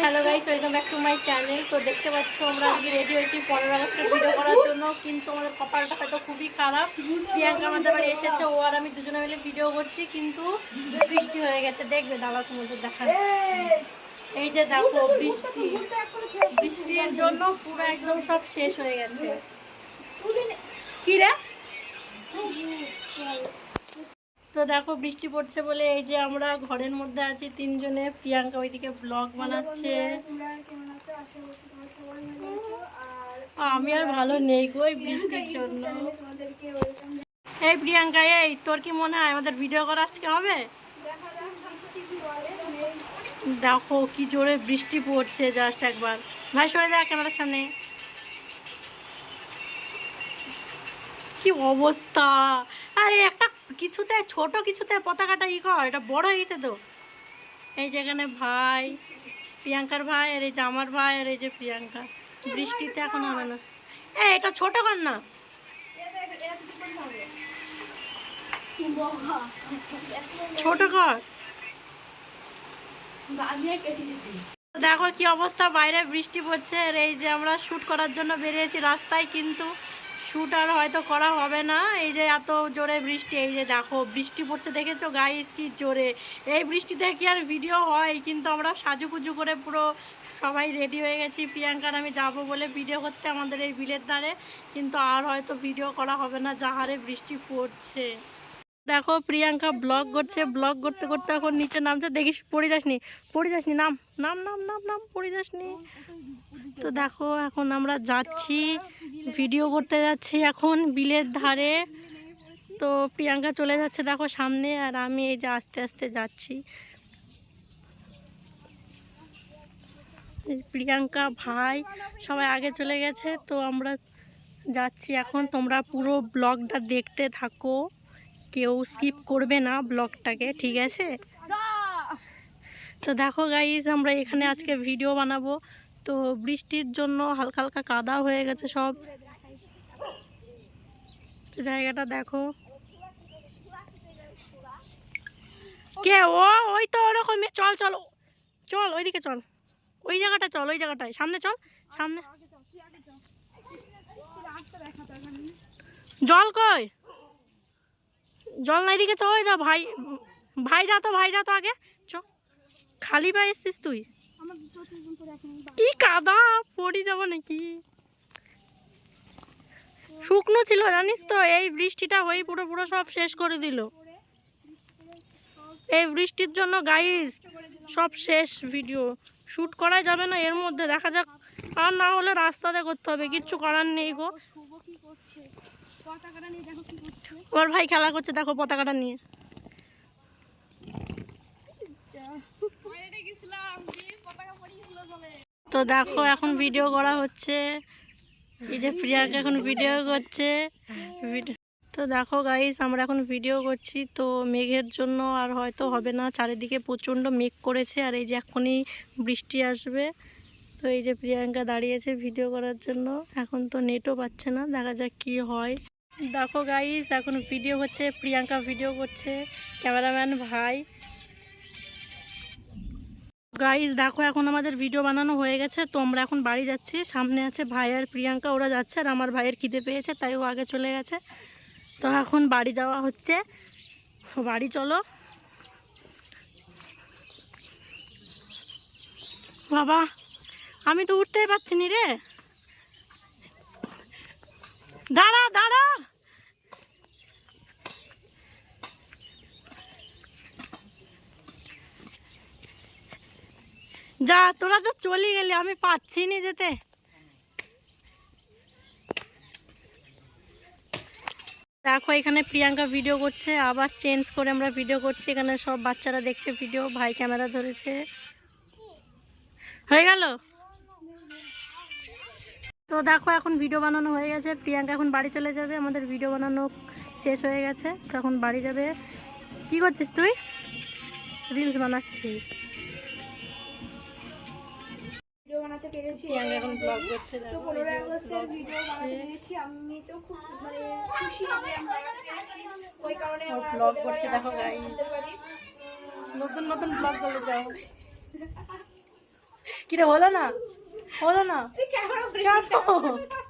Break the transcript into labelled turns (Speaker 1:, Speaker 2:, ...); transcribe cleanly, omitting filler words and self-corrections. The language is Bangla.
Speaker 1: Hello guys, welcome back to my channel. তো দেখতে পাচ্ছ আমরা আজকে রেডি হয়েছি 15 আগস্টের ভিডিও করার জন্য, কিন্তু আমাদের কপালটা হয়তো খুবই খারাপ। প্রিয়াঙ্কা আমাদের বাড়ি এসেছে, ও আর আমি দুজনে মিলে ভিডিও করছি, কিন্তু বৃষ্টি হয়ে গেছে। দেখবে দাদা তোমাদের দেখা, এই যে দেখো বৃষ্টি, বৃষ্টির জন্য পুরো একদম সব শেষ হয়ে গেছে। কি রে? তো দেখো বৃষ্টি পড়ছে বলে এই যে আমরা ঘরের মধ্যে আছি তিনজনে। প্রিয়াঙ্কা ওইদিকে ব্লগ বানাচ্ছে, আমি আর ভালো নেই গো বৃষ্টির জন্য। এই প্রিয়াঙ্কা, এই তোর কি মনে হয় আমাদের ভিডিও করা আজকে হবে? দেখো কি জোরে বৃষ্টি পড়ছে, জাস্ট একবার ভাই সরে যা ক্যামেরার সামনে। কি অবস্থা! আরে একটা কিছুতে ছোট কিছুতে পতাকাটা ই কর, এটা বড় হয়েছে তো। এই যেখানে ভাই, প্রিয়াঙ্কার ভাই, আর এই যে আমার ভাই, আর এই যে প্রিয়াঙ্কা। বৃষ্টিতে এখন হবে না, এটা ছোট কর না। ছোট কর। দেখো কি অবস্থা, বাইরে বৃষ্টি পড়ছে, আর এই যে আমরা শ্যুট করার জন্য বেরিয়েছি রাস্তায়, কিন্তু শ্যুট আর হয়তো করা হবে না। এই যে এত জোরে বৃষ্টি, এই যে দেখো বৃষ্টি পড়ছে, দেখেছো গাইস কি জোরে। এই বৃষ্টিতে কি আর ভিডিও হয়? কিন্তু আমরা সাজুগুজু করে পুরো সবাই রেডি হয়ে গেছি। প্রিয়াঙ্কার আমি যাব বলে ভিডিও করতে আমাদের এই বিলের ধারে, কিন্তু আর হয়তো ভিডিও করা হবে না, যা হারে বৃষ্টি পড়ছে। দেখো প্রিয়াঙ্কা ব্লগ করছে, ব্লগ করতে করতে এখন নিচে নামছে। দেখিস পড়ে যাসনি, পড়ে যাসনি, নাম নাম নাম নাম নাম, পড়ে যাসনি। তো দেখো এখন আমরা যাচ্ছি, ভিডিও করতে যাচ্ছি এখন বিলের ধারে। তো প্রিয়াঙ্কা চলে যাচ্ছে দেখো সামনে, আর আমি এই যে আস্তে আস্তে যাচ্ছি। প্রিয়াঙ্কা ভাই সবাই আগে চলে গেছে, তো আমরা যাচ্ছি এখন। তোমরা পুরো ব্লগটা দেখতে থাকো, কেউ স্কিপ করবে না ব্লগটাকে, ঠিক আছে? তো দেখো গাইস, আমরা এখানে আজকে ভিডিও বানাবো। তো বৃষ্টির জন্য হালকা হালকা কাদা হয়ে গেছে সব, জায়গাটা দেখো। কে ও? ওই তো ওরকমই, চল চল চল, ওইদিকে চল, ওই জায়গাটা চল, ওই জায়গাটায় সামনে চল, সামনে। জল কই? জল নাই দিকে চল, ওই দা ভাই, ভাই যা তো, ভাই যা তো আগে চ। খালি পায়ে এসছিস তুই? কি কাদা, পড়ে যাবো নাকি? শুকনো ছিল জানিস তো, এই বৃষ্টিটা হয়ে পুরো পুরো সব শেষ করে দিল। এই বৃষ্টির জন্য গাইস সব শেষ, ভিডিও শ্যুট করা যাবে না এর মধ্যে, দেখা যাক। আর না হলে রাস্তাতে করতে হবে, কিচ্ছু করার নেই গো। ওর ভাই খেলা করছে দেখো পতাকাটা নিয়ে। তো দেখো এখন ভিডিও করা হচ্ছে, এই যে প্রিয়াঙ্কা এখন ভিডিও করছে। তো দেখো গাইস, আমরা এখন ভিডিও করছি। তো মেঘের জন্য আর হয়তো হবে না, চারিদিকে প্রচণ্ড মেঘ করেছে, আর এই যে এখনই বৃষ্টি আসবে। তো এই যে প্রিয়াঙ্কা দাঁড়িয়েছে ভিডিও করার জন্য, এখন তো নেটও পাচ্ছে না, দেখা যাক কি হয়। দেখো গাইস এখন ভিডিও হচ্ছে, প্রিয়াঙ্কা ভিডিও করছে, ক্যামেরাম্যান ভাই। গাইস দেখো এখন আমাদের ভিডিও বানানো হয়ে গেছে, তো আমরা এখন বাড়ি যাচ্ছি। সামনে আছে ভাই আর প্রিয়াঙ্কা, ওরা যাচ্ছে, আর আমার ভাইয়ের খিদে পেয়েছে তাই ও আগে চলে গেছে। তো এখন বাড়ি যাওয়া হচ্ছে, বাড়ি চলো। বাবা আমি তো উঠতেই পারছি নি রে, দাঁড়া দাঁড়া। যা, তোরা তো চলে গেলি, আমি পাচ্ছি নি যেতে। দেখো এখানে প্রিয়াঙ্কা ভিডিও করছে, আবার চেঞ্জ করে আমরা ভিডিও করছি। এখানে সব বাচ্চারা দেখছে ভিডিও, ভাই ক্যামেরা ধরেছে। হয়ে গেল। তো দেখো এখন ভিডিও বানানো হয়ে গেছে, প্রিয়াঙ্কা এখন বাড়ি চলে যাবে, আমাদের ভিডিও বানানো শেষ হয়ে গেছে। তো এখন বাড়ি যাবে। কি করছিস তুই? রিলস বানাচ্ছি।
Speaker 2: বানাতে পেরেছি,
Speaker 1: এখন ব্লগ করছে,
Speaker 2: তো 15 আগস্টের ভিডিও বানাতে পেরেছি। আমি তো খুব মানে খুশি যে আমরা পেরেছি, ওই কারণে
Speaker 1: ব্লগ করছে। দেখো গাইস, নতুন নতুন ব্লগ করে যাও। কিরে হলো না, হলো না
Speaker 2: তুই ক্যামেরা
Speaker 1: কেন?